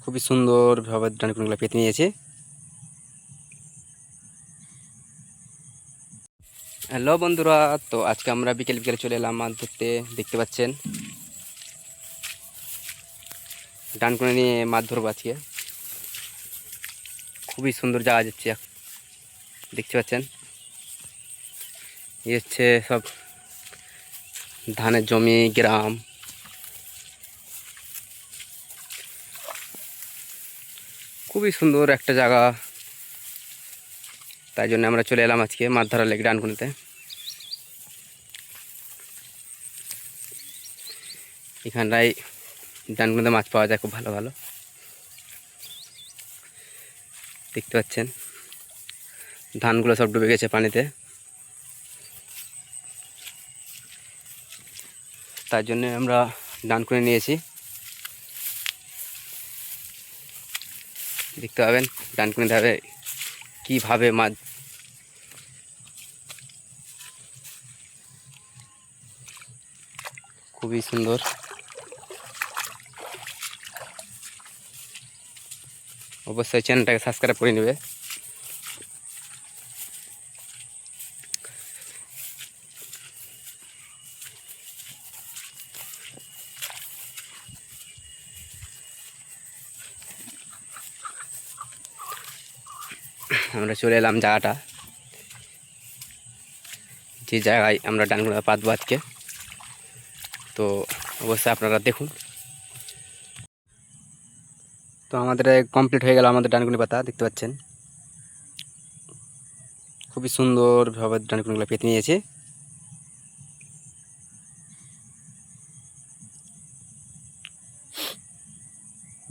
খুবই সুন্দরভাবে ডানকুনিগুলো পেতে নিয়েছে। হ্যালো বন্ধুরা, তো আজকে আমরা বিকেল বিকেল চলে এলাম মাছ ধরতে। দেখতে পাচ্ছেন ডানকুনি নিয়ে মাছ ধরবো আজকে। খুবই সুন্দর জায়গা যাচ্ছে, দেখতে পাচ্ছেন। এই হচ্ছে সব ধানের জমি, গ্রাম। খুবই সুন্দর একটা জায়গা, তাই জন্য আমরা চলে এলাম আজকে মাছ ধরার লেগে ডানকুনিতে। এখানটায় ডানকুনিতে মাছ পাওয়া যায় খুব ভালো ভালো, দেখতে পাচ্ছেন। ধানগুলো সব ডুবে গেছে পানিতে, তার জন্য আমরা ডানকুনি নিয়েছি। দেখতে পাবেন ডানকুনি ধারে কীভাবে মাছ খুবই সুন্দর। অবশ্যই চ্যানেলটাকে সাবস্ক্রাইব করে নেবে। আমরা চলে এলাম জায়গাটা, যে জায়গায় আমরা ডানকুনি পাতবো আজকে। তো অবশ্যই আপনারা দেখুন। তো আমাদের কমপ্লিট হয়ে গেল আমাদের ডানকুনি পাতা, দেখতে পাচ্ছেন। খুবই সুন্দরভাবে ডানকুনিগুলো পেতে নিয়েছে।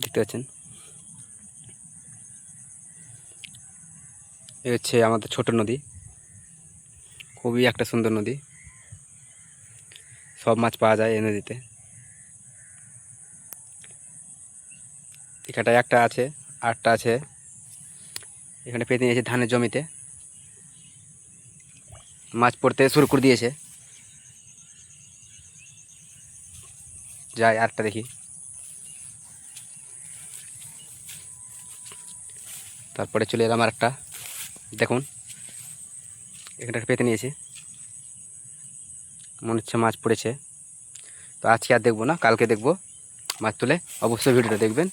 দেখতে পাচ্ছেন, এই হচ্ছে আমাদের ছোট নদী। খুবই একটা সুন্দর নদী, সব মাছ পাওয়া যায় এই নদীতে। এখানটায় একটা আছে, আটটা আছে। এখানে পেতে নিয়েছে ধানের জমিতে, মাছ পড়তে শুরু করে দিয়েছে। যাই আটটা দেখি, তারপরে চলে এলাম আর একটা। দেখুন এখানটা পেতে নিয়েছে, মনে হচ্ছে মাছ পড়েছে। তো আজকে আর দেখবো না, কালকে দেখবো মাছ তুলে। অবশ্যই ভিডিওটা দেখবেন,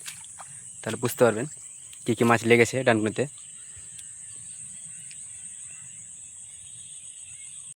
তাহলে বুঝতে পারবেন কী কী মাছ লেগেছে ডানকুনিতে।